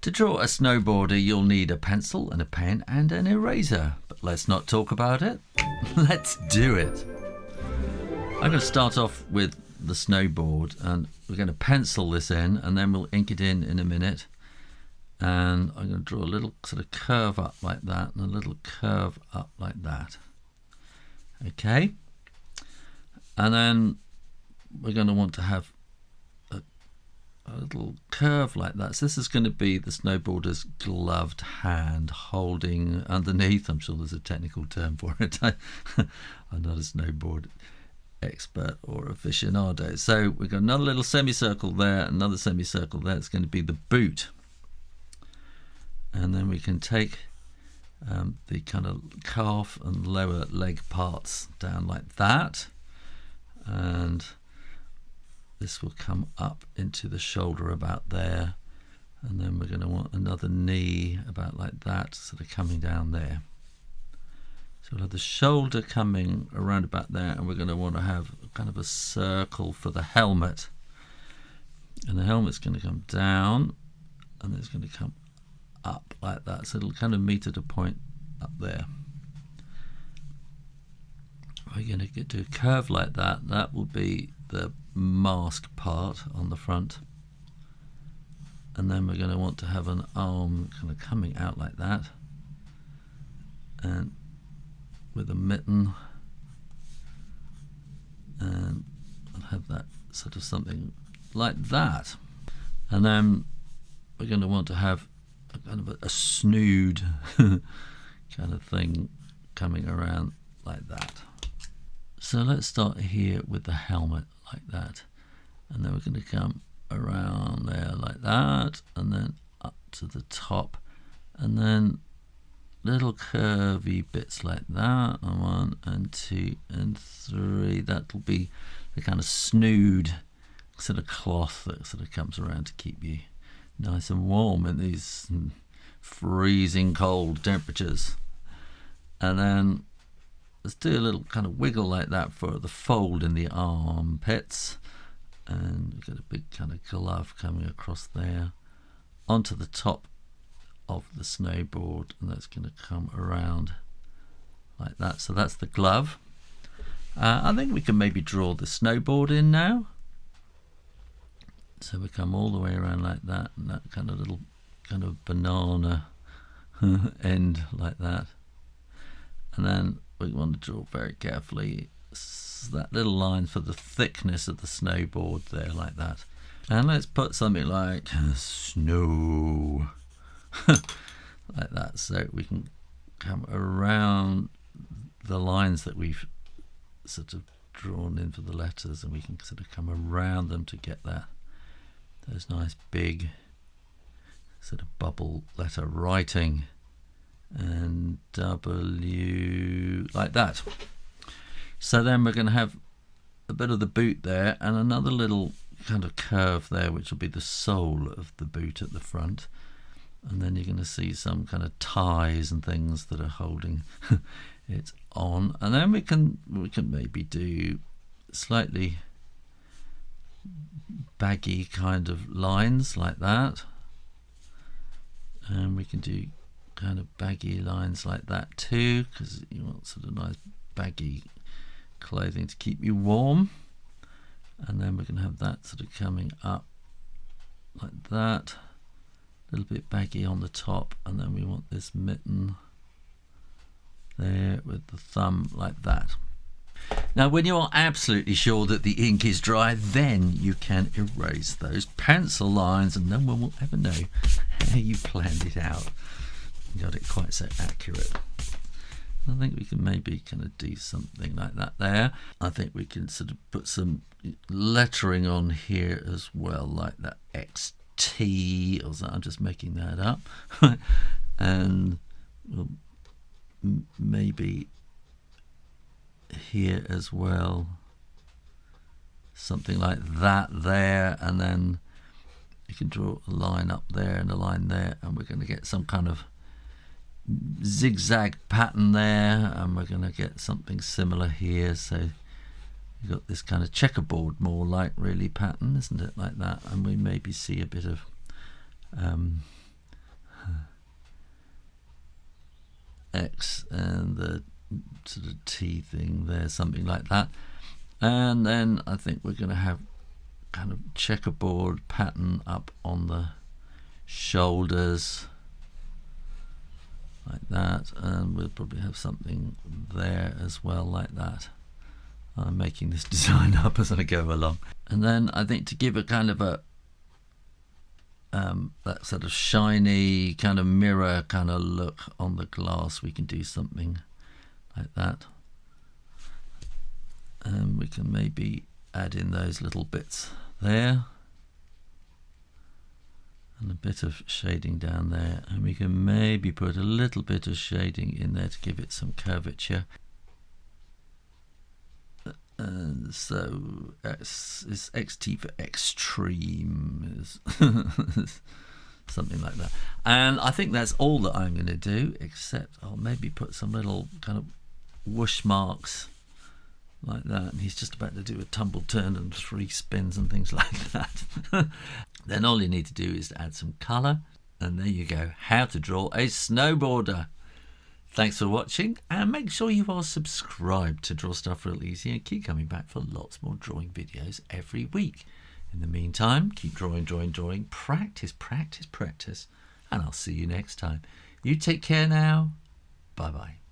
To draw a snowboarder, you'll need a pencil and a pen and an eraser. But let's not talk about it. Let's do it. I'm going to start off with the snowboard, and we're going to pencil this in, and then we'll ink it in a minute. And I'm going to draw a little sort of curve up like that, and a little curve up like that. Okay. And then we're going to want to have a little curve like that. So this is going to be the snowboarder's gloved hand holding underneath. I'm sure there's a technical term for it. I'm not a snowboard expert or aficionado. So we've got another little semicircle there, another semicircle there. It's going to be the boot. And then we can take the kind of calf and lower leg parts down like that. And this will come up into the shoulder about there, and then we're going to want another knee about like that, sort of coming down there. So we'll have the shoulder coming around about there, and we're going to want to have kind of a circle for the helmet. And the helmet's going to come down, and it's going to come up like that. So it'll kind of meet at a point up there. We're going to do a curve like that. That will be the mask part on the front, and then we're going to want to have an arm kind of coming out like that, and with a mitten, and I'll have that sort of something like that. And then we're going to want to have a kind of a snood kind of thing coming around like that. So let's start here with the helmet like that, and then we're going to come around there like that, and then up to the top, and then little curvy bits like that, and 1 and 2 and 3. That'll be the kind of snood sort of cloth that sort of comes around to keep you nice and warm in these freezing cold temperatures. And then let's do a little kind of wiggle like that for the fold in the armpits, and we've got a big kind of glove coming across there onto the top of the snowboard, and that's going to come around like that. So that's the glove. I think we can maybe draw the snowboard in now. So we come all the way around like that, and that kind of little kind of banana end like that. And then we want to draw very carefully that little line for the thickness of the snowboard there like that. And let's put something like snow like that, so we can come around the lines that we've sort of drawn in for the letters, and we can sort of come around them to get that those nice big sort of bubble letter writing, and W like that. So then we're going to have a bit of the boot there, and another little kind of curve there, which will be the sole of the boot at the front. And then you're going to see some kind of ties and things that are holding it on. And then we can maybe do slightly baggy kind of lines like that. And we can do kind of baggy lines like that too, because you want sort of nice baggy clothing to keep you warm. And then we're going to have that sort of coming up like that, a little bit baggy on the top, and then we want this mitten there with the thumb like that. Now when you are absolutely sure that the ink is dry, then you can erase those pencil lines, and no one will ever know how you planned it out. You got it quite so accurate. I think we can maybe kind of do something like that there. I think we can sort of put some lettering on here as well, like that XT or something. I'm just making that up. And we'll maybe here as well, something like that there, and then you can draw a line up there and a line there, and we're going to get some kind of zigzag pattern there, and we're going to get something similar here. So you've got this kind of checkerboard, more like really pattern, isn't it, like that? And we maybe see a bit of X and the sort of T thing there, something like that. And then I think we're going to have kind of checkerboard pattern up on the shoulders like that, and we'll probably have something there as well like that. I'm making this design up as I go along. And then I think to give a kind of a that sort of shiny kind of mirror kind of look on the glass, we can do something like that. And we can maybe add in those little bits there and a bit of shading down there, and we can maybe put a little bit of shading in there to give it some curvature. And so it's XT for extreme, is something like that. And I think that's all that I'm going to do, except I'll maybe put some little kind of whoosh marks like that. And he's just about to do a tumble turn and 3 spins and things like that. Then all you need to do is to add some colour, and there you go, how to draw a snowboarder. Thanks for watching, and make sure you are subscribed to Draw Stuff Real Easy, and keep coming back for lots more drawing videos every week. In the meantime, keep drawing, practice, and I'll see you next time. You take care now. Bye bye.